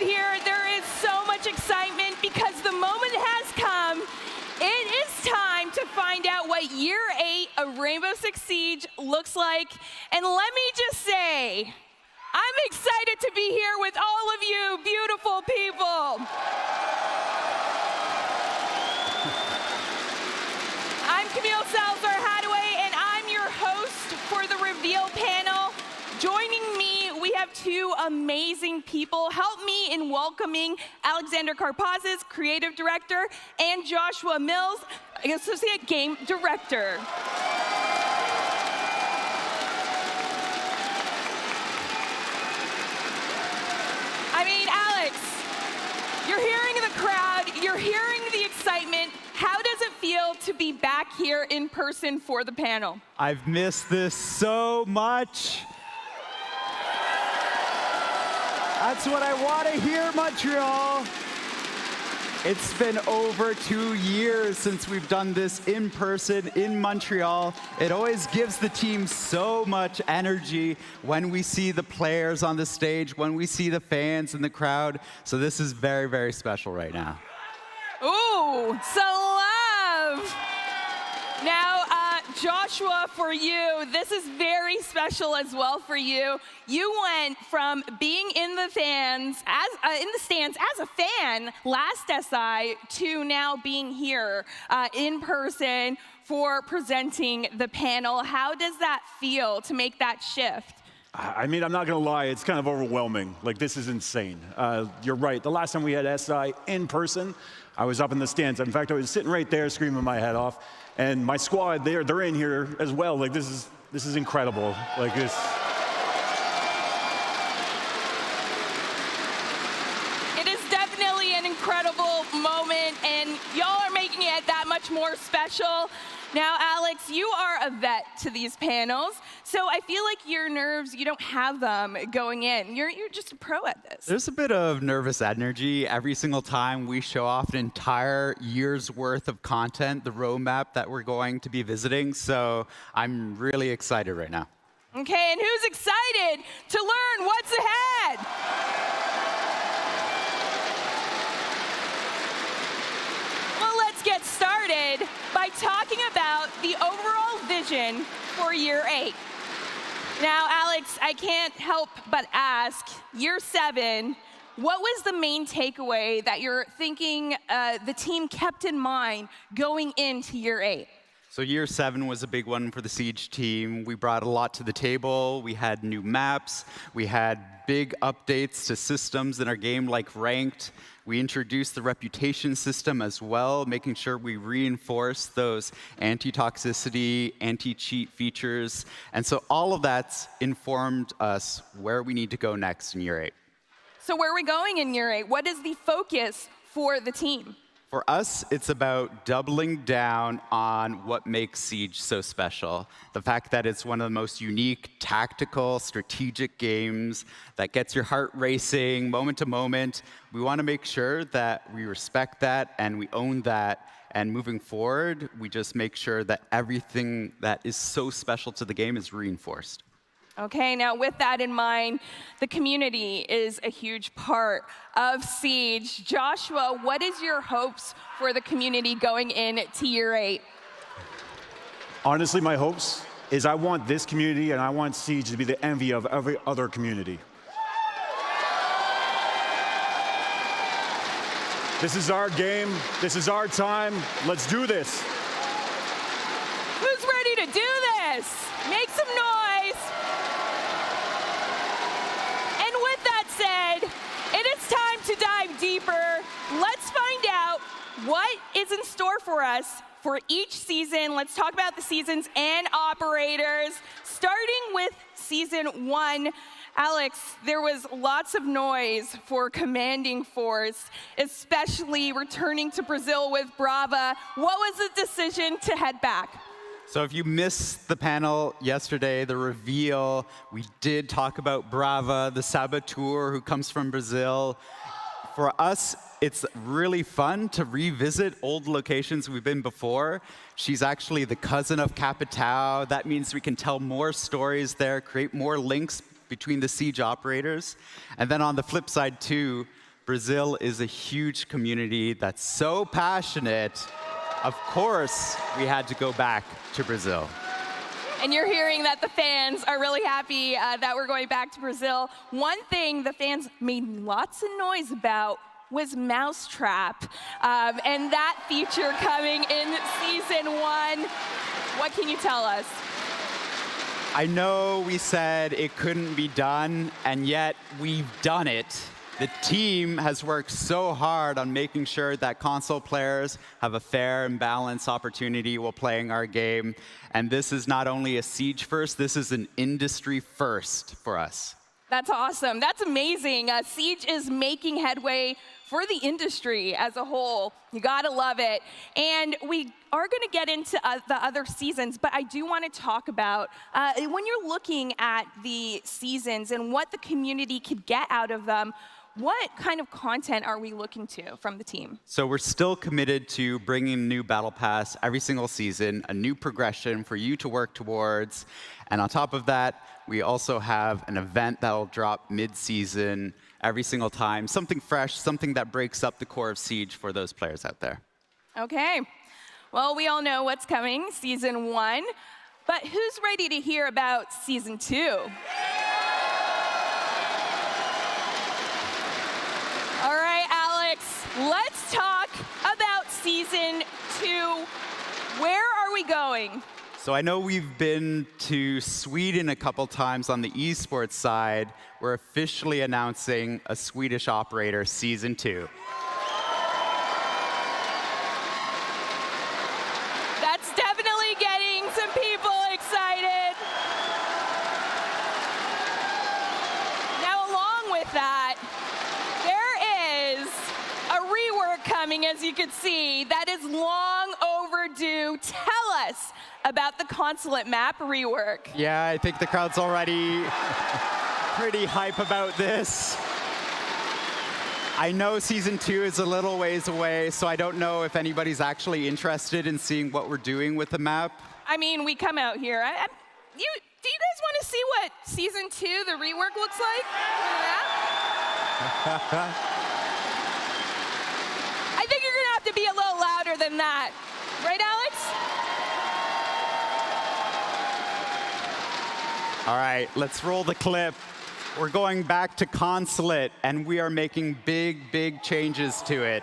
right here. There is so much excitement because the moment has come. It is time to find out what Year 8 of Rainbow Six Siege looks like. And let me just say, I'm excited to be here with all of you beautiful people. I'm Camille Salazar-Hadaway, and I'm your host for the Reveal panel. Joining me, we have two amazing people. Help me in welcoming Alexander Karpazis, Creative Director, and Joshua Mills, Associate Game Director. I mean, Alex, you're hearing the crowd, you're hearing the excitement. How does it feel to be back here in person for the panel? I've missed this so much. That's what I want to hear, Montreal. It's been over 2 years since we've done this in person in Montreal. It always gives the team so much energy when we see the players on the stage, when we see the fans in the crowd. So this is very, very special right now. Ooh, so love. Now, Joshua, for you, this is very special as well for you. You went from being in the stands as a fan last SI to now being here in person for presenting the panel. How does that feel to make that shift? I mean, I'm not going to lie, it's kind of overwhelming. Like, this is insane. You're right. The last time we had SI in person, I was up in the stands. In fact, I was sitting right there screaming my head off. And my squad, they're in here as well. Like, this is incredible. Like, this. It is definitely an incredible moment, and y'all are making it that much more special. Now, Alex, you are a vet to these panels, so I feel like your nerves, you don't have them going in. You're just a pro at this. There's a bit of nervous energy every single time we show off an entire year's worth of content, the roadmap that we're going to be visiting, so I'm really excited right now. Okay, and who's excited to learn what's ahead? Well, let's get started by talking about the overall vision for Year 8. Now, Alex, I can't help but ask, Year 7, what was the main takeaway that you're thinking the team kept in mind going into Year 8? So Year 7 was a big one for the Siege team. We brought a lot to the table. We had new maps. We had big updates to systems in our game, like Ranked. We introduced the reputation system as well, making sure we reinforce those anti-toxicity, anti-cheat features. And so all of that's informed us where we need to go next in Year 8. So where are we going in Year 8? What is the focus for the team? For us, it's about doubling down on what makes Siege so special. The fact that it's one of the most unique, tactical, strategic games that gets your heart racing moment to moment. We want to make sure that we respect that and we own that. And moving forward, we just make sure that everything that is so special to the game is reinforced. Okay, now with that in mind, the community is a huge part of Siege. Joshua, what is your hopes for the community going into Year 8? Honestly, my hopes is I want this community and I want Siege to be the envy of every other community. This is our game. This is our time. Let's do this. Who's ready to do this? Make some noise. It is time to dive deeper. Let's find out what is in store for us for each season. Let's talk about the seasons and operators. Starting with Season 1, Alex, there was lots of noise for Commanding Force, especially returning to Brazil with Brava. What was the decision to head back? So if you missed the panel yesterday, the reveal, we did talk about Brava, the saboteur who comes from Brazil. For us, it's really fun to revisit old locations we've been before. She's actually the cousin of Capitao. That means we can tell more stories there, create more links between the Siege operators. And then on the flip side too, Brazil is a huge community that's so passionate. Of course, we had to go back to Brazil. And you're hearing that the fans are really happy that we're going back to Brazil. One thing the fans made lots of noise about was Mousetrap, and that feature coming in season 1. What can you tell us? I know we said it couldn't be done, and yet we've done it. The team has worked so hard on making sure that console players have a fair and balanced opportunity while playing our game. And this is not only a Siege first, this is an industry first for us. That's awesome. That's amazing. Siege is making headway for the industry as a whole. You gotta love it. And we are gonna get into the other seasons, but I do wanna talk about when you're looking at the seasons and what the community could get out of them, what kind of content are we looking to from the team? So we're still committed to bringing a new Battle Pass every single season, a new progression for you to work towards. And on top of that, we also have an event that'll drop mid-season every single time, something fresh, something that breaks up the core of Siege for those players out there. Okay. Well, we all know what's coming, season 1, but who's ready to hear about season 2? All right, Alex, let's talk about season 2. Where are we going? So I know we've been to Sweden a couple times on the esports side. We're officially announcing a Swedish operator season 2. That's definitely getting some people excited. Now, along with that, there is a rework coming, as you can see, that is long overdue. Tell us about the consulate map rework. Yeah, I think the crowd's already pretty hype about this. I know season 2 is a little ways away, so I don't know if anybody's actually interested in seeing what we're doing with the map. I mean, we come out here. Do you guys want to see what season 2, the rework, looks like? I think you're going to have to be a little louder than that. Right, Alex? All right, let's roll the clip. We're going back to Consulate, and we are making big, big changes to it.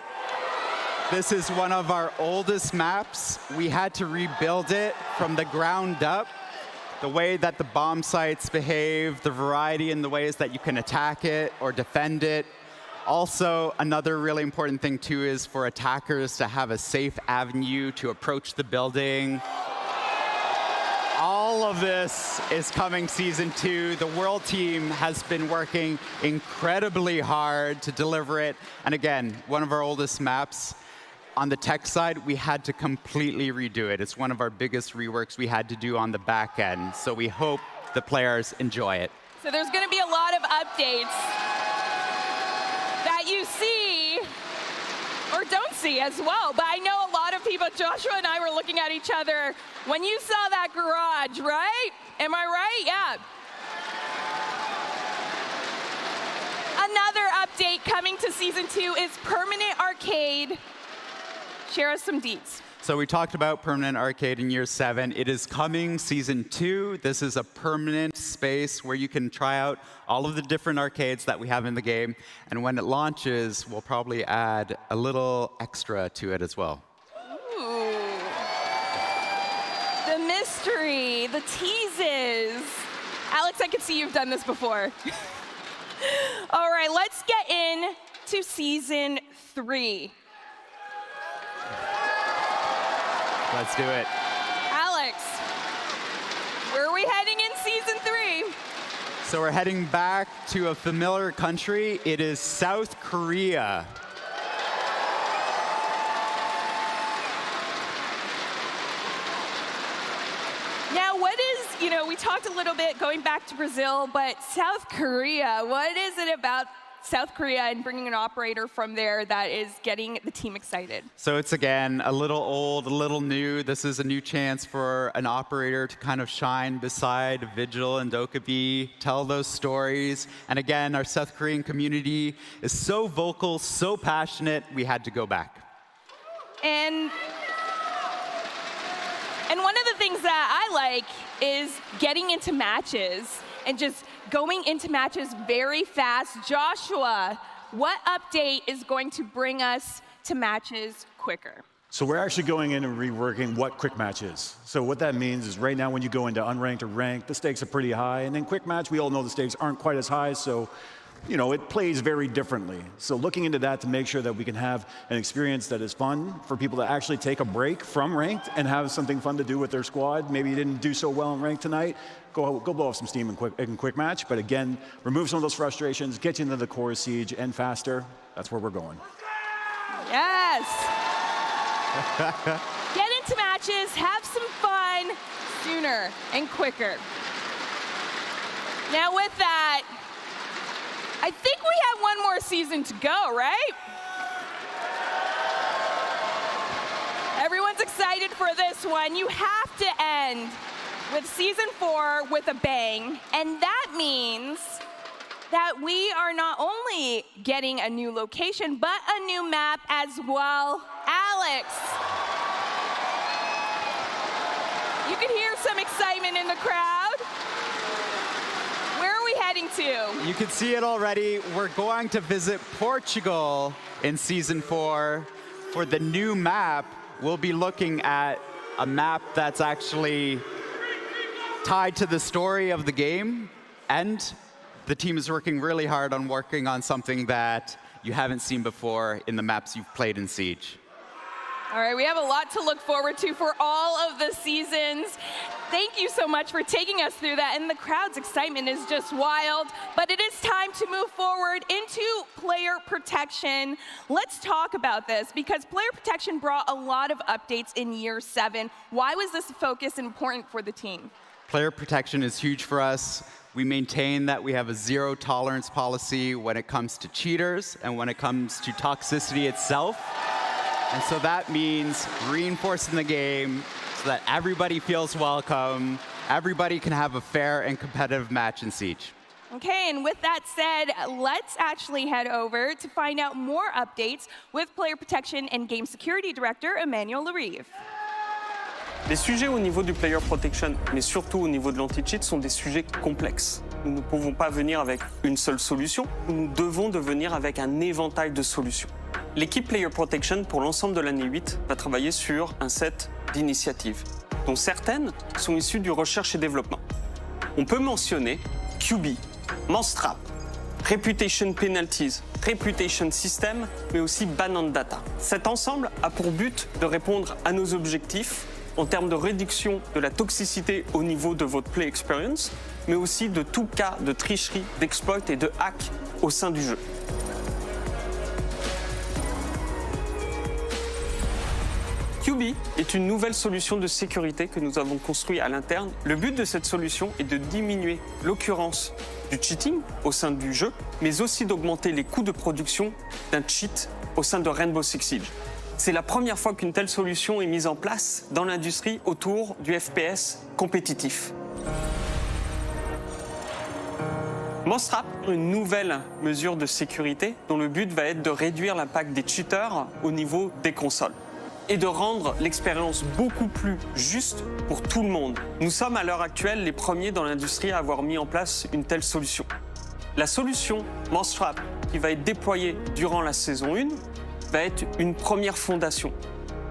This is one of our oldest maps. We had to rebuild it from the ground up. The way that the bomb sites behave, the variety in the ways that you can attack it or defend it. Also, another really important thing too is for attackers to have a safe avenue to approach the building. All of this is coming season 2. The World team has been working incredibly hard to deliver it. And again, one of our oldest maps. On the tech side, we had to completely redo it. It's one of our biggest reworks we had to do on the back end. So we hope the players enjoy it. So there's going to be a lot of updates that you see or don't see as well. But I know a lot of people, Joshua and I were looking at each other when you saw that garage, right? Am I right? Yeah. Another update coming to season 2 is Permanent Arcade. Share us some deets. So we talked about Permanent Arcade in year 7. It is coming season 2. This is a permanent space where you can try out all of the different arcades that we have in the game. And when it launches, we'll probably add a little extra to it as well. Ooh. The mystery, the teases. Alex, I can see you've done this before. All right, let's get into season 3. Let's do it. Alex, where are we heading in season 3? So we're heading back to a familiar country. It is South Korea. Now, what is, we talked a little bit going back to Brazil, but South Korea, what is it about South Korea and bringing an operator from there that is getting the team excited? So it's, again, a little old, a little new. This is a new chance for an operator to kind of shine beside Vigil and Dokkaebi, tell those stories. And again, our South Korean community is so vocal, so passionate, we had to go back. And one of the things that I like is getting into matches and just going into matches very fast. Joshua, what update is going to bring us to matches quicker? So we're actually going in and reworking what quick match is. So what that means is right now when you go into unranked or ranked, the stakes are pretty high. And then quick match, we all know the stakes aren't quite as high. So it plays very differently. So looking into that to make sure that we can have an experience that is fun for people to actually take a break from ranked and have something fun to do with their squad. Maybe you didn't do so well in ranked tonight, go blow off some steam in quick match. But again, remove some of those frustrations, get you into the core siege and faster. That's where we're going. Yes. Get into matches, have some fun sooner and quicker. Now with that, I think we have one more season to go, right? Everyone's excited for this one. You have to end with season 4 with a bang, and that means that we are not only getting a new location, but a new map as well. Alex, you can hear some excitement in the crowd. Where are we heading to? You can see it already. We're going to visit Portugal in season 4. For the new map, we'll be looking at a map that's actually tied to the story of the game, and the team is working really hard on working on something that you haven't seen before in the maps you've played in Siege. All right, we have a lot to look forward to for all of the seasons. Thank you so much for taking us through that, and the crowd's excitement is just wild. But it is time to move forward into player protection. Let's talk about this, because player protection brought a lot of updates in year 7. Why was this focus important for the team? Player protection is huge for us. We maintain that we have a zero tolerance policy when it comes to cheaters and when it comes to toxicity itself. And so that means reinforcing the game so that everybody feels welcome, everybody can have a fair and competitive match in Siege. Okay, and with that said, let's actually head over to find out more updates with Player Protection and Game Security Director Emmanuel Larive. Les sujets au niveau du player protection, mais surtout au niveau de l'anti-cheat, sont des sujets complexes. Nous ne pouvons pas venir avec une seule solution, nous devons devenir avec un éventail de solutions. L'équipe Player Protection, pour l'ensemble de l'année 8, va travailler sur un set d'initiatives, dont certaines sont issues du recherche et développement. On peut mentionner QB, Monstrap, Reputation Penalties, Reputation System, mais aussi Ban on Data. Cet ensemble a pour but de répondre à nos objectifs en termes de réduction de la toxicité au niveau de votre play experience, mais aussi de tout cas de tricherie, d'exploit et de hack au sein du jeu. QB est une nouvelle solution de sécurité que nous avons construite à l'interne. Le but de cette solution est de diminuer l'occurrence du cheating au sein du jeu, mais aussi d'augmenter les coûts de production d'un cheat au sein de Rainbow Six Siege. C'est la première fois qu'une telle solution est mise en place dans l'industrie autour du FPS compétitif. Monstrap, une nouvelle mesure de sécurité dont le but va être de réduire l'impact des cheaters au niveau des consoles et de rendre l'expérience beaucoup plus juste pour tout le monde. Nous sommes à l'heure actuelle les premiers dans l'industrie à avoir mis en place une telle solution. La solution Monstrap, qui va être déployée durant la saison 1, va être une première fondation.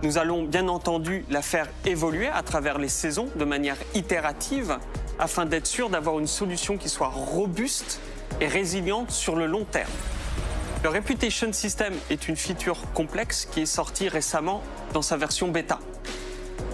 Nous allons bien entendu la faire évoluer à travers les saisons de manière itérative afin d'être sûr d'avoir une solution qui soit robuste et résiliente sur le long terme. Le Reputation System est une feature complexe qui est sortie récemment dans sa version bêta.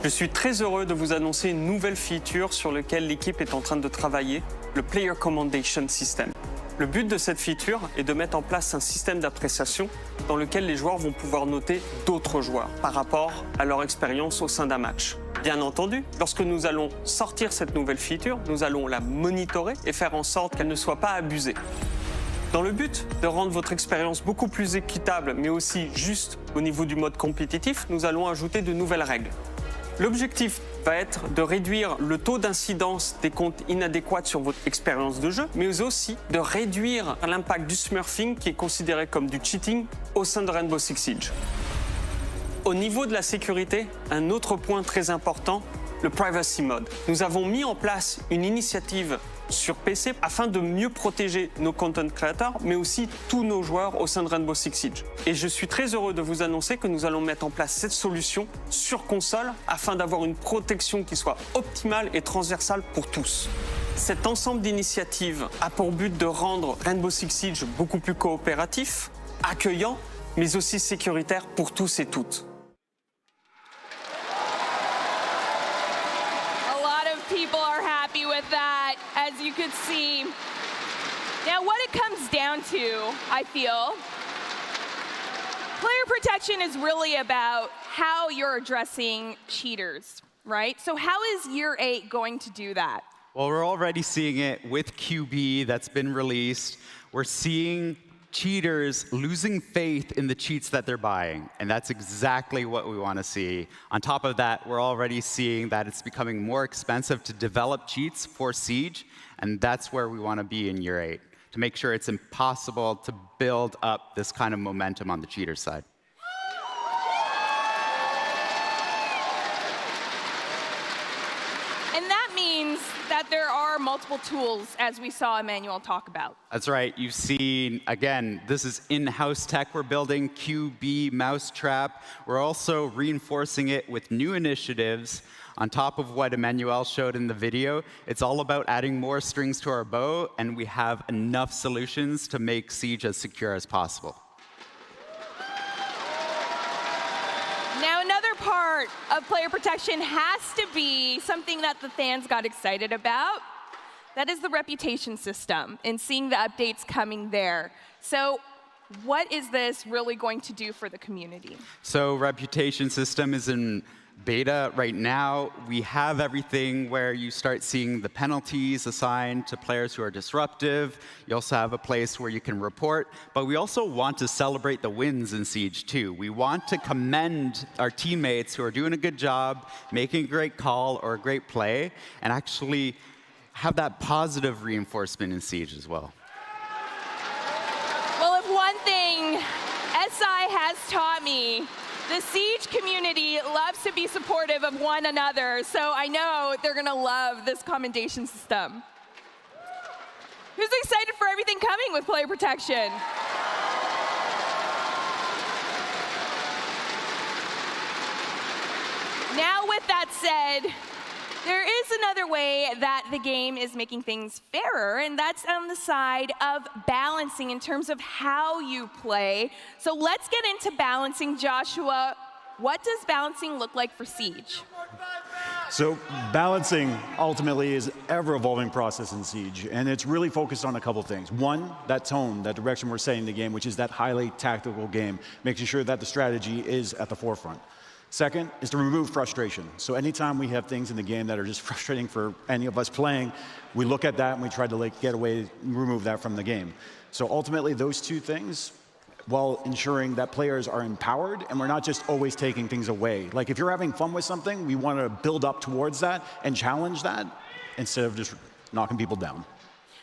Je suis très heureux de vous annoncer une nouvelle feature sur laquelle l'équipe est en train de travailler, le Player Commendation System. Le but de cette feature est de mettre en place un système d'appréciation dans lequel les joueurs vont pouvoir noter d'autres joueurs par rapport à leur expérience au sein d'un match. Bien entendu, lorsque nous allons sortir cette nouvelle feature, nous allons la monitorer et faire en sorte qu'elle ne soit pas abusée. Dans le but de rendre votre expérience beaucoup plus équitable, mais aussi juste au niveau du mode compétitif, nous allons ajouter de nouvelles règles. L'objectif va être de réduire le taux d'incidence des comptes inadéquats sur votre expérience de jeu, mais aussi de réduire l'impact du smurfing qui est considéré comme du cheating au sein de Rainbow Six Siege. Au niveau de la sécurité, un autre point très important, le Privacy Mode. Nous avons mis en place une initiative sur PC afin de mieux protéger nos content creators, mais aussi tous nos joueurs au sein de Rainbow Six Siege. Et je suis très heureux de vous annoncer que nous allons mettre en place cette solution sur console afin d'avoir une protection qui soit optimale et transversale pour tous. Cet ensemble d'initiatives a pour but de rendre Rainbow Six Siege beaucoup plus coopératif, accueillant, mais aussi sécuritaire pour tous et toutes. People are happy with that, as you could see. Now, what it comes down to, I feel, player protection is really about how you're addressing cheaters, right? So how is Year 8 going to do that? Well, we're already seeing it with QB that's been released. We're seeing cheaters losing faith in the cheats that they're buying, and that's exactly what we want to see. On top of that, we're already seeing that it's becoming more expensive to develop cheats for Siege, and that's where we want to be in Year 8, to make sure it's impossible to build up this kind of momentum on the cheater side. And that means that there are multiple tools, as we saw Emmanuel talk about. That's right. You've seen, again, this is in-house tech we're building, QB Mousetrap. We're also reinforcing it with new initiatives. On top of what Emmanuel showed in the video, it's all about adding more strings to our bow, and we have enough solutions to make Siege as secure as possible. Now, another part of player protection has to be something that the fans got excited about. That is the reputation system and seeing the updates coming there. So what is this really going to do for the community? So reputation system is in beta right now. We have everything where you start seeing the penalties assigned to players who are disruptive. You also have a place where you can report. But we also want to celebrate the wins in Siege too. We want to commend our teammates who are doing a good job, making a great call or a great play, and actually have that positive reinforcement in Siege as well. Well, if one thing SI has taught me, the Siege community loves to be supportive of one another, so I know they're going to love this commendation system. Who's excited for everything coming with player protection? Now, with that said, there is another way that the game is making things fairer, and that's on the side of balancing in terms of how you play. So let's get into balancing. Joshua, what does balancing look like for Siege? So balancing ultimately is an ever-evolving process in Siege, and it's really focused on a couple things. One, that tone, that direction we're setting the game, which is that highly tactical game, making sure that the strategy is at the forefront. Second is to remove frustration. So anytime we have things in the game that are just frustrating for any of us playing, we look at that and we try to get away, remove that from the game. So ultimately, those two things, while ensuring that players are empowered and we're not just always taking things away. Like if you're having fun with something, we want to build up towards that and challenge that instead of just knocking people down.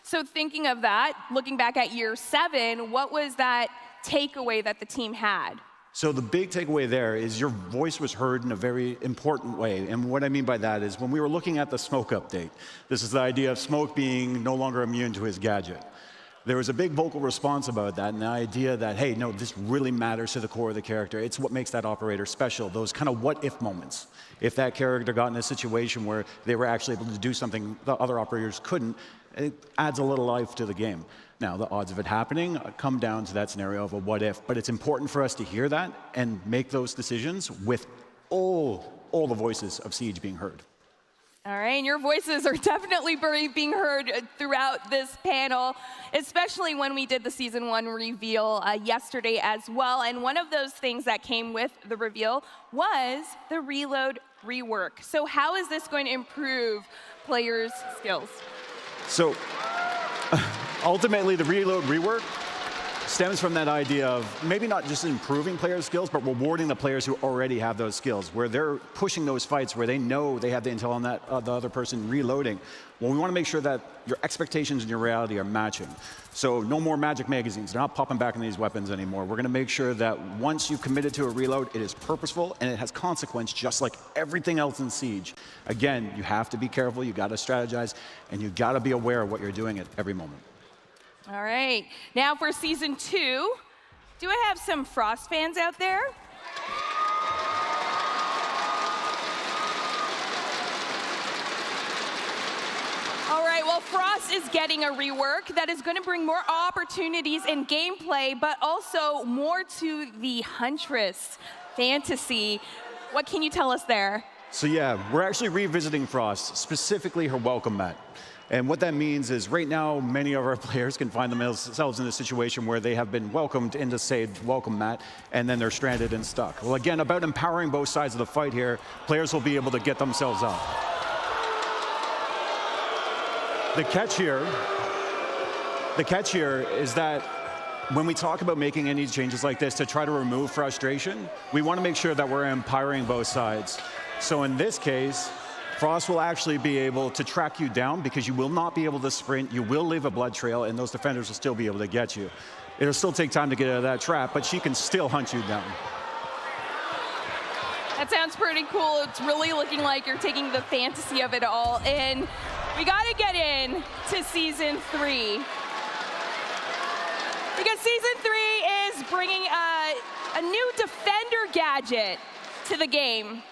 So thinking of that, looking back at Year 7, what was that takeaway that the team had? So the big takeaway there is your voice was heard in a very important way. And what I mean by that is when we were looking at the Smoke update, this is the idea of Smoke being no longer immune to his gadget. There was a big vocal response about that and the idea that, hey, no, this really matters to the core of the character. It's what makes that operator special, those kind of what-if moments. If that character got in a situation where they were actually able to do something the other operators couldn't, it adds a little life to the game. Now, the odds of it happening come down to that scenario of a what-if, but it's important for us to hear that and make those decisions with all the voices of Siege being heard. All right, and your voices are definitely being heard throughout this panel, especially when we did the Season 1 reveal yesterday as well. And one of those things that came with the reveal was the reload rework. So how is this going to improve players' skills? So Ultimately, the reload rework stems from that idea of maybe not just improving players' skills, but rewarding the players who already have those skills, where they're pushing those fights where they know they have the intel on that the other person reloading. Well, we want to make sure that your expectations and your reality are matching. So no more magic magazines. They're not popping back in these weapons anymore. We're going to make sure that once you've committed to a reload, it is purposeful and it has consequence, just like everything else in Siege. Again, you have to be careful, you got to strategize, and you got to be aware of what you're doing at every moment. All right, now for Season 2, do I have some Frost fans out there? All right, well, Frost is getting a rework that is going to bring more opportunities in gameplay, but also more to the Huntress fantasy. What can you tell us there? So yeah, we're actually revisiting Frost, specifically her welcome mat. And what that means is right now, many of our players can find themselves in a situation where they have been welcomed into Sage welcome mat, and then they're stranded and stuck. Well, again, about empowering both sides of the fight here, players will be able to get themselves up. The catch here is that when we talk about making any changes like this to try to remove frustration, we want to make sure that we're empowering both sides. So in this case, Frost will actually be able to track you down because you will not be able to sprint, you will leave a blood trail, and those defenders will still be able to get you. It'll still take time to get out of that trap, but she can still hunt you down. That sounds pretty cool. It's really looking like you're taking the fantasy of it all in. We got to get in to Season 3. Because Season 3 is bringing a new defender gadget to the game.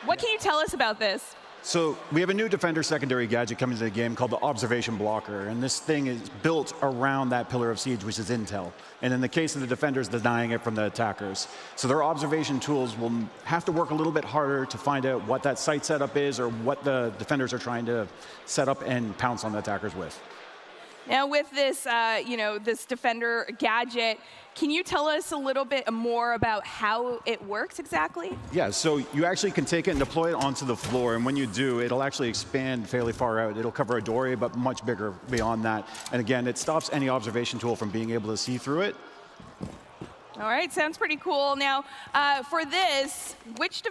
What can you tell us about this? So we have a new defender secondary gadget coming to the game called the Observation Blocker, and this thing is built around that pillar of Siege, which is intel. And in the case of the defenders, denying it from the attackers. So their observation tools will have to work a little bit harder to find out what that site setup is or what the defenders are trying to set up and pounce on the attackers with. Now with this, this defender gadget, can you tell us a little bit more about how it works exactly? Yeah, so you actually can take it and deploy it onto the floor, and when you do, it'll actually expand fairly far out. It'll cover a doorway, but much bigger beyond that. And again, it stops any observation tool from being able to see through it. All right, sounds pretty cool. Now, for this, which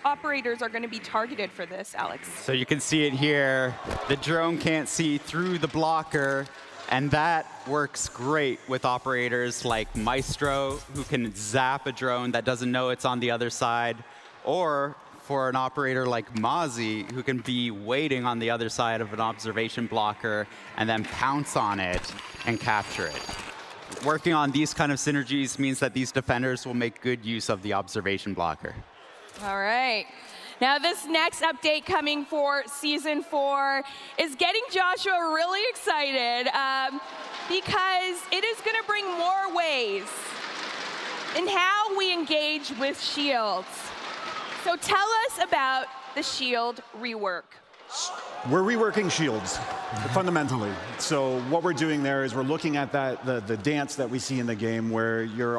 operators are going to be targeted for this, Alex? So you can see it here. The drone can't see through the blocker, and that works great with operators like Maestro, who can zap a drone that doesn't know it's on the other side, or for an operator like Mozzie, who can be waiting on the other side of an observation blocker and then pounce on it and capture it. Working on these kind of synergies means that these defenders will make good use of the observation blocker. All right. Now this next update coming for Season 4 is getting Joshua really excited because it is going to bring more ways in how we engage with shields. So tell us about the shield rework. We're reworking shields, fundamentally. So what we're doing there is we're looking at the dance that we see in the game where you're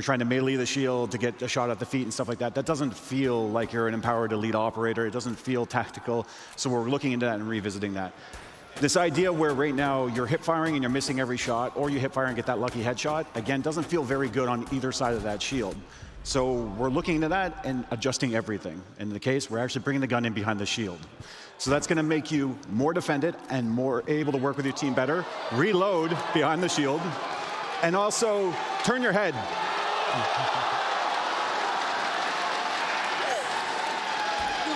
trying to melee the shield to get a shot at the feet and stuff like that. That doesn't feel like you're an empowered elite operator. It doesn't feel tactical. So we're looking into that and revisiting that. This idea where right now you're hip firing and you're missing every shot, or you hip fire and get that lucky headshot, again, doesn't feel very good on either side of that shield. So we're looking into that and adjusting everything. In the case, we're actually bringing the gun in behind the shield. So that's going to make you more defended and more able to work with your team better, reload behind the shield, and also turn your head.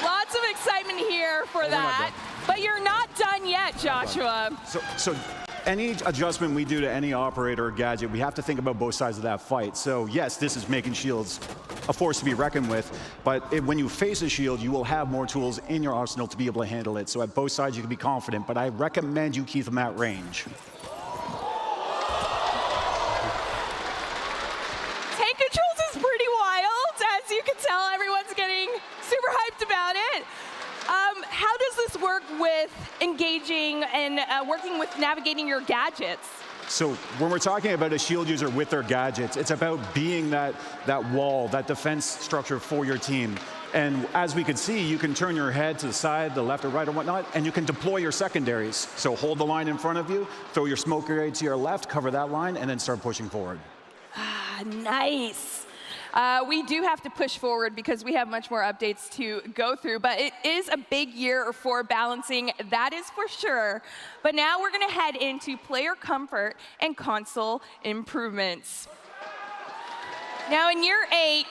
Lots of excitement here for that, but you're not done yet, Joshua. So any adjustment we do to any operator or gadget, we have to think about both sides of that fight. So yes, this is making shields a force to be reckoned with, but when you face a shield, you will have more tools in your arsenal to be able to handle it. So at both sides, you can be confident, but I recommend you keep them at range. Tank controls is pretty wild. As you can tell, everyone's getting super hyped about it. How does this work with engaging and working with navigating your gadgets? So when we're talking about a shield user with their gadgets, it's about being that wall, that defense structure for your team. And as we could see, you can turn your head to the side, the left or right or whatnot, and you can deploy your secondaries. So hold the line in front of you, throw your smoke grenade to your left, cover that line, and then start pushing forward. Nice. We do have to push forward because we have much more updates to go through, but it is a big year for balancing, that is for sure. But now we're going to head into player comfort and console improvements. Now in year 8,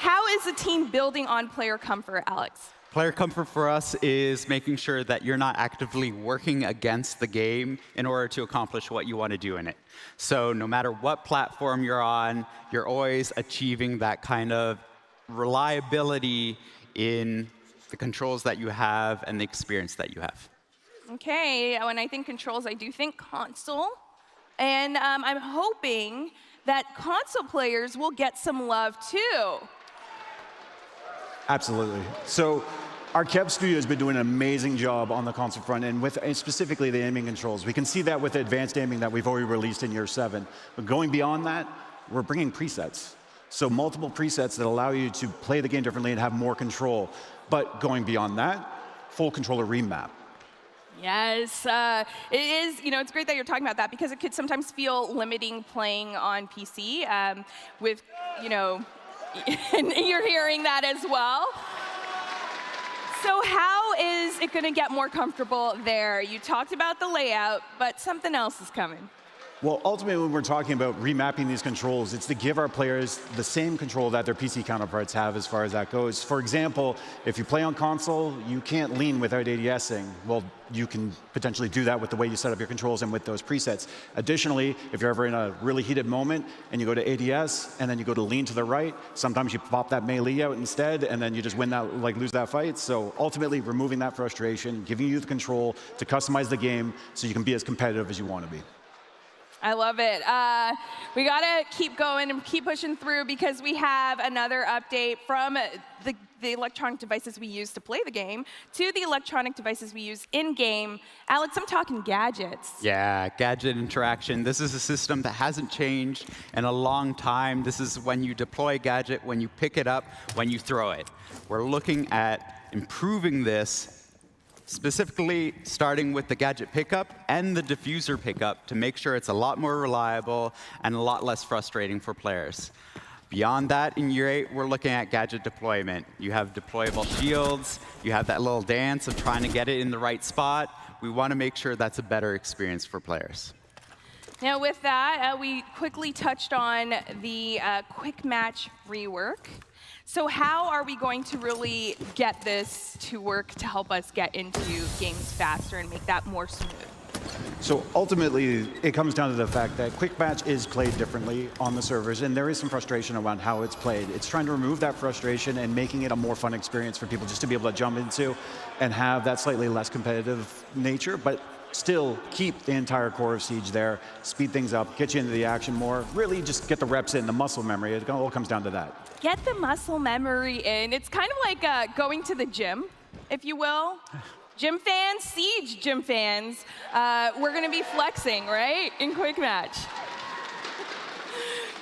how is the team building on player comfort, Alex? Player comfort for us is making sure that you're not actively working against the game in order to accomplish what you want to do in it. So no matter what platform you're on, you're always achieving that kind of reliability in the controls that you have and the experience that you have. Okay, when I think controls, I do think console. And I'm hoping that console players will get some love too. Absolutely. So our Kev studio has been doing an amazing job on the console front, and with specifically the aiming controls. We can see that with the advanced aiming that we've already released in year 7. But going beyond that, we're bringing presets. So multiple presets that allow you to play the game differently and have more control. But going beyond that, full controller remap. Yes, it is, it's great that you're talking about that because it could sometimes feel limiting playing on PC with, and you're hearing that as well. So how is it going to get more comfortable there? You talked about the layout, but something else is coming. Well, ultimately, when we're talking about remapping these controls, it's to give our players the same control that their PC counterparts have as far as that goes. For example, if you play on console, you can't lean without ADSing. Well, you can potentially do that with the way you set up your controls and with those presets. Additionally, if you're ever in a really heated moment and you go to ADS and then you go to lean to the right, sometimes you pop that melee out instead and then you just win that, lose that fight. So ultimately, removing that frustration, giving you the control to customize the game so you can be as competitive as you want to be. I love it. We got to keep going and keep pushing through because we have another update from the electronic devices we use to play the game to the electronic devices we use in-game. Alex, I'm talking gadgets. Yeah, gadget interaction. This is a system that hasn't changed in a long time. This is when you deploy a gadget, when you pick it up, when you throw it. We're looking at improving this, specifically starting with the gadget pickup and the diffuser pickup to make sure it's a lot more reliable and a lot less frustrating for players. Beyond that, in year 8, we're looking at gadget deployment. You have deployable shields. You have that little dance of trying to get it in the right spot. We want to make sure that's a better experience for players. Now with that, we quickly touched on the quick match rework. So how are we going to really get this to work to help us get into games faster and make that more smooth? So ultimately, it comes down to the fact that quick match is played differently on the servers, and there is some frustration around how it's played. It's trying to remove that frustration and making it a more fun experience for people just to be able to jump into and have that slightly less competitive nature, but still keep the entire core of Siege there, speed things up, get you into the action more, really just get the reps in, the muscle memory. It all comes down to that. Get the muscle memory in. It's kind of like going to the gym, if you will. Gym fans, Siege gym fans, we're going to be flexing, right, in quick match.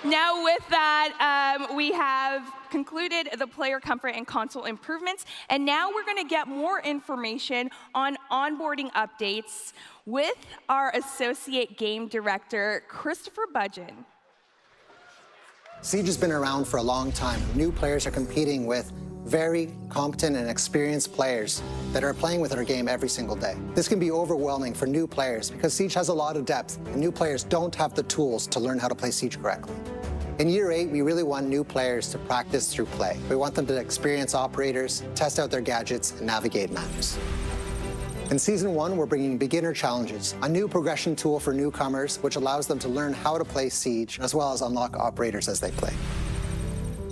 Now with that, we have concluded the player comfort and console improvements, and now we're going to get more information on onboarding updates with our associate game director, Christopher Budgeon. Siege has been around for a long time. New players are competing with very competent and experienced players that are playing with our game every single day. This can be overwhelming for new players because Siege has a lot of depth, and new players don't have the tools to learn how to play Siege correctly. In year 8, we really want new players to practice through play. We want them to experience operators, test out their gadgets, and navigate maps. In Season 1, we're bringing Beginner Challenges, a new progression tool for newcomers, which allows them to learn how to play Siege, as well as unlock operators as they play.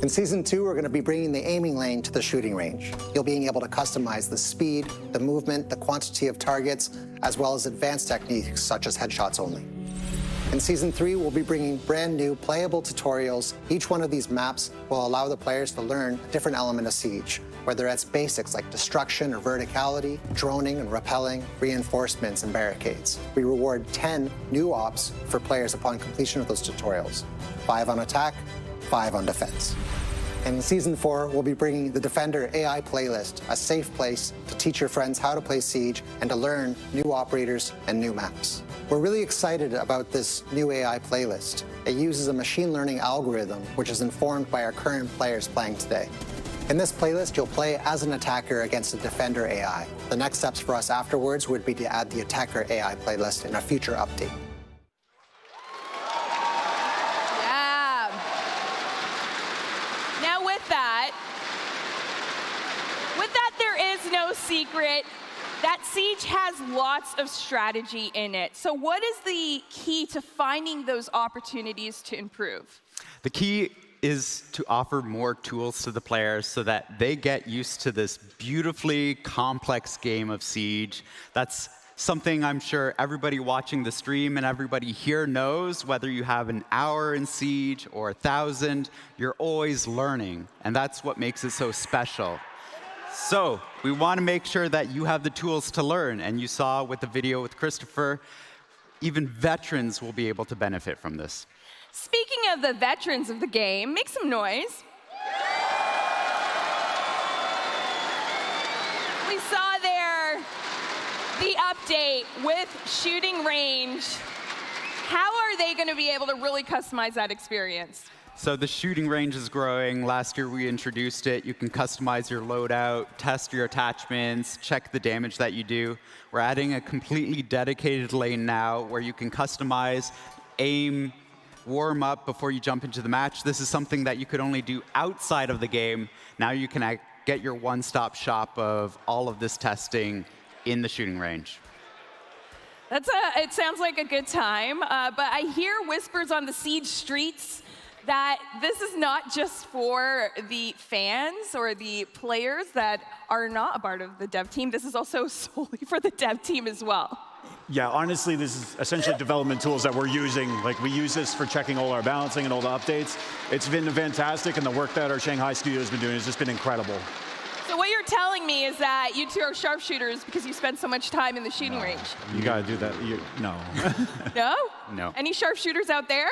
In Season 2, we're going to be bringing the aiming lane to the shooting range. You'll be able to customize the speed, the movement, the quantity of targets, as well as advanced techniques such as headshots only. In Season 3, we'll be bringing brand new playable tutorials. Each one of these maps will allow the players to learn a different element of Siege, whether it's basics like destruction or verticality, droning and rappelling, reinforcements and barricades. We reward 10 new ops for players upon completion of those tutorials. 5 on attack, 5 on defense. And in Season 4, we'll be bringing the Defender AI playlist, a safe place to teach your friends how to play Siege and to learn new operators and new maps. We're really excited about this new AI playlist. It uses a machine learning algorithm, which is informed by our current players playing today. In this playlist, you'll play as an attacker against a Defender AI. The next steps for us afterwards would be to add the Attacker AI playlist in a future update. With that, there is no secret that Siege has lots of strategy in it. So what is the key to finding those opportunities to improve? The key is to offer more tools to the players so that they get used to this beautifully complex game of Siege. That's something I'm sure everybody watching the stream and everybody here knows. Whether you have an hour in Siege or 1,000, you're always learning, and that's what makes it so special. So we want to make sure that you have the tools to learn, and you saw with the video with Christopher, even veterans will be able to benefit from this. Speaking of the veterans of the game, make some noise. We saw there the update with shooting range. How are they going to be able to really customize that experience? So the shooting range is growing. Last year we introduced it. You can customize your loadout, test your attachments, check the damage that you do. We're adding a completely dedicated lane now where you can customize, aim, warm up before you jump into the match. This is something that you could only do outside of the game. Now you can get your one-stop shop of all of this testing in the shooting range. It sounds like a good time, but I hear whispers on the Siege streets that this is not just for the fans or the players that are not a part of the dev team. This is also solely for the dev team as well. Yeah, honestly, this is essentially development tools that we're using. Like, we use this for checking all our balancing and all the updates. It's been fantastic, and the work that our Shanghai studio has been doing has just been incredible. So what you're telling me is that you two are sharpshooters because you spend so much time in the shooting range. You gotta do that. No. No? No. Any sharpshooters out there?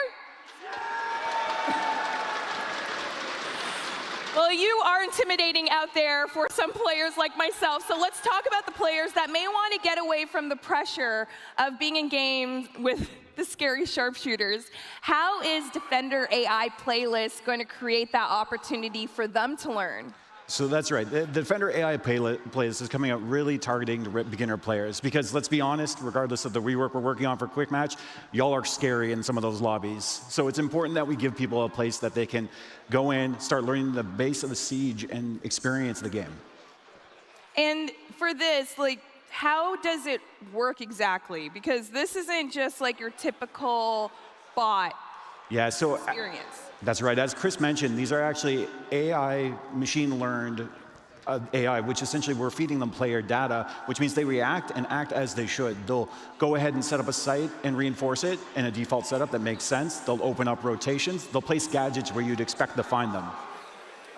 Well, you are intimidating out there for some players like myself. So let's talk about the players that may want to get away from the pressure of being in games with the scary sharpshooters. How is Defender AI Playlist going to create that opportunity for them to learn? So that's right. The Defender AI playlist is coming out really targeting to beginner players because, let's be honest, regardless of the rework we're working on for Quick Match, y'all are scary in some of those lobbies. So it's important that we give people a place that they can go in, start learning the base of the Siege, and experience the game. And for this, like, how does it work exactly? Because this isn't just like your typical bot experience. That's right. As Chris mentioned, these are actually AI, machine-learned AI, which essentially we're feeding them player data, which means they react and act as they should. They'll go ahead and set up a site and reinforce it in a default setup that makes sense. They'll open up rotations. They'll place gadgets where you'd expect to find them.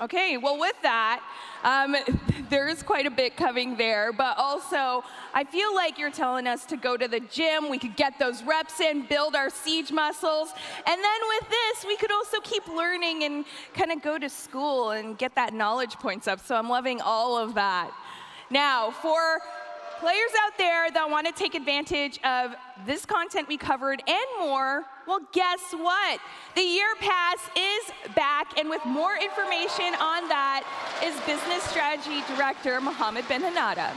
Okay, well, with that, there is quite a bit coming there, but also I feel like you're telling us to go to the gym, we could get those reps in, build our Siege muscles, and then with this, we could also keep learning and kind of go to school and get that knowledge points up, so I'm loving all of that. Now, for players out there that want to take advantage of this content we covered and more, well, guess what? The Year Pass is back, and with more information on that is Business Strategy Director Mohammed Ben Hanada.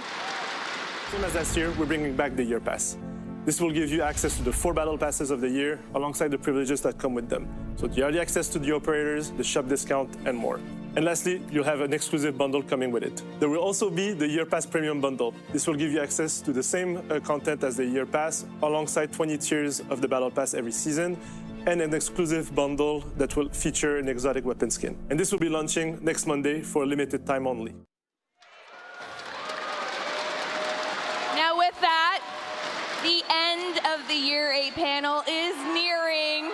Same as last year, we're bringing back the Year Pass. This will give you access to the 4 battle passes of the year, alongside the privileges that come with them. So the early access to the operators, the shop discount, and more. And lastly, you'll have an exclusive bundle coming with it. There will also be the Year Pass Premium Bundle. This will give you access to the same content as the Year Pass, alongside 20 tiers of the Battle Pass every season, and an exclusive bundle that will feature an exotic weapon skin. And this will be launching next Monday for a limited time only. Now with that, the end of the Year 8 panel is nearing.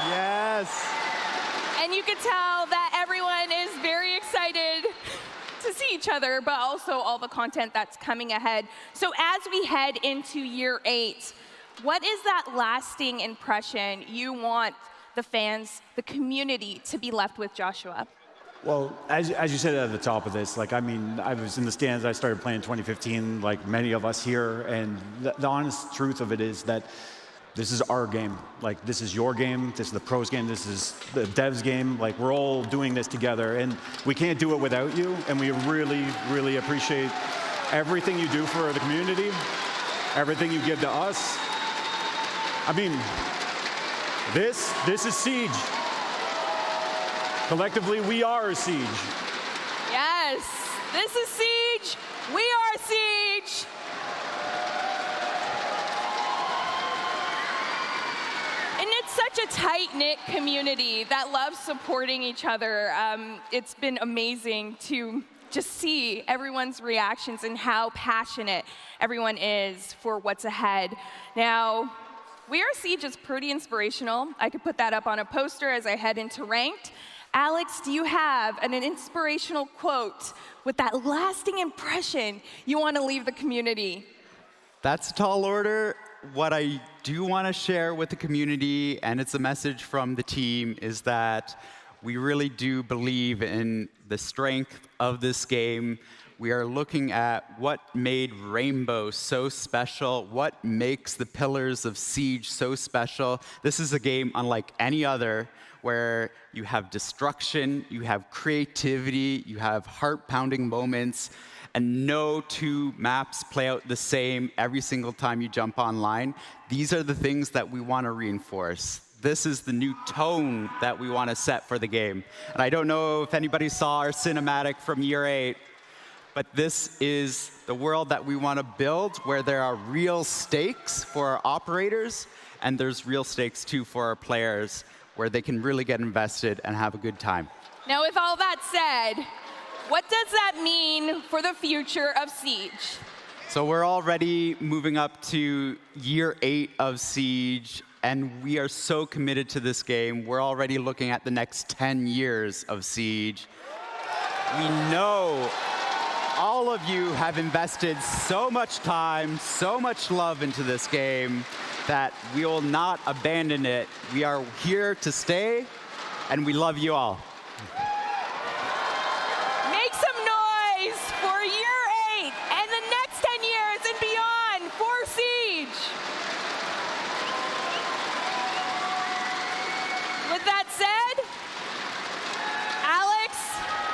Yes. And you can tell that everyone is very excited to see each other, but also all the content that's coming ahead. So as we head into Year 8, what is that lasting impression you want the fans, the community to be left with, Joshua? Well, as you said at the top of this, like, I mean, I was in the stands, I started playing in 2015, like many of us here, and the honest truth of it is that this is our game. Like, this is your game, this is the pros game, this is the devs game. Like, we're all doing this together, and we can't do it without you, and we really, really appreciate everything you do for the community, everything you give to us. I mean, this is Siege. Collectively, we are Siege. Yes, this is Siege. We are Siege. And it's such a tight-knit community that loves supporting each other. It's been amazing to just see everyone's reactions and how passionate everyone is for what's ahead. Now, We Are Siege is pretty inspirational. I could put that up on a poster as I head into ranked. Alex, do you have an inspirational quote with that lasting impression you want to leave the community? That's a tall order. What I do want to share with the community, and it's a message from the team, is that we really do believe in the strength of this game. We are looking at what made Rainbow so special, what makes the pillars of Siege so special. This is a game unlike any other, where you have destruction, you have creativity, you have heart-pounding moments, and no two maps play out the same every single time you jump online. These are the things that we want to reinforce. This is the new tone that we want to set for the game. And I don't know if anybody saw our cinematic from year 8, but this is the world that we want to build, where there are real stakes for our operators, and there's real stakes too for our players, where they can really get invested and have a good time. Now, with all that said, what does that mean for the future of Siege? So we're already moving up to year 8 of Siege, and we are so committed to this game. We're already looking at the next 10 years of Siege. We know all of you have invested so much time, so much love into this game, that we will not abandon it. We are here to stay, and we love you all. Make some noise for year 8 and the next 10 years and beyond for Siege. With that said, Alex,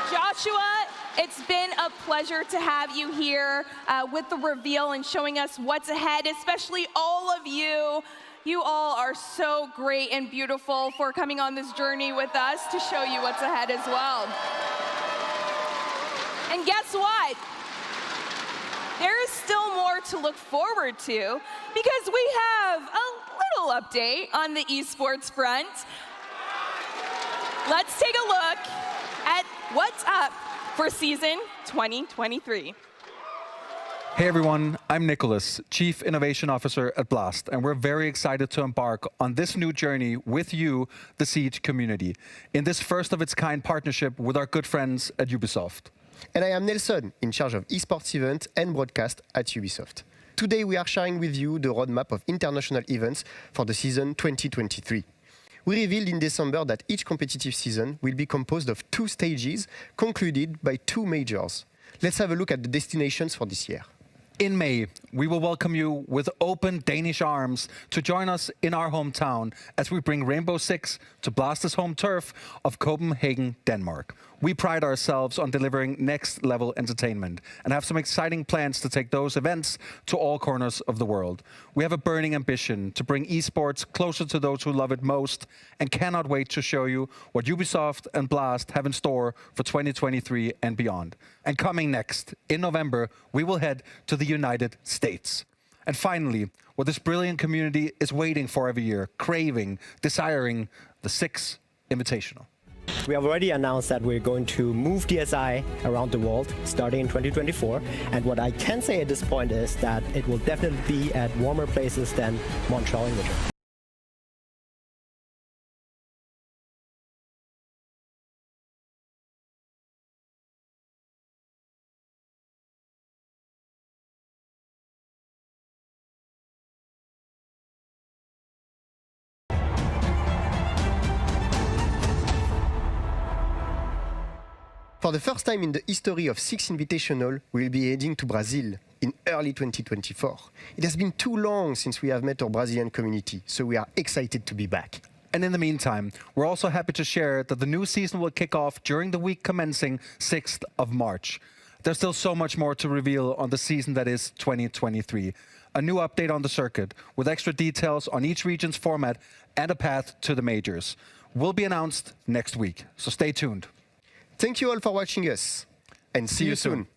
Joshua, it's been a pleasure to have you here with the reveal and showing us what's ahead, especially all of you. You all are so great and beautiful for coming on this journey with us to show you what's ahead as well. And guess what? There is still more to look forward to, because we have a little update on the esports front. Let's take a look at what's up for season 2023. Hey everyone, I'm Nicholas, Chief Innovation Officer at Blast, and we're very excited to embark on this new journey with you, the Siege community, in this first-of-its-kind partnership with our good friends at Ubisoft. And I am Nelson, in charge of esports event and broadcast at Ubisoft. Today we are sharing with you the roadmap of international events for the season 2023. We revealed in December that each competitive season will be composed of 2 stages, concluded by 2 majors. Let's have a look at the destinations for this year. In May, we will welcome you with open Danish arms to join us in our hometown as we bring Rainbow Six to Blast's home turf of Copenhagen, Denmark. We pride ourselves on delivering next-level entertainment and have some exciting plans to take those events to all corners of the world. We have a burning ambition to bring esports closer to those who love it most, and cannot wait to show you what Ubisoft and Blast have in store for 2023 and beyond. And coming next, in November, we will head to the United States. And finally, what this brilliant community is waiting for every year, craving, desiring, the Six Invitational. We have already announced that we're going to move DSI around the world starting in 2024. And what I can say at this point is that it will definitely be at warmer places than Montreal in winter. For the first time in the history of 6 Invitational, we will be heading to Brazil in early 2024. It has been too long since we have met our Brazilian community, so we are excited to be back. And in the meantime, we're also happy to share that the new season will kick off during the week commencing 6th of March. There's still so much more to reveal on the season that is 2023. A new update on the circuit with extra details on each region's format and a path to the majors will be announced next week, so stay tuned. Thank you all for watching us, and see you soon.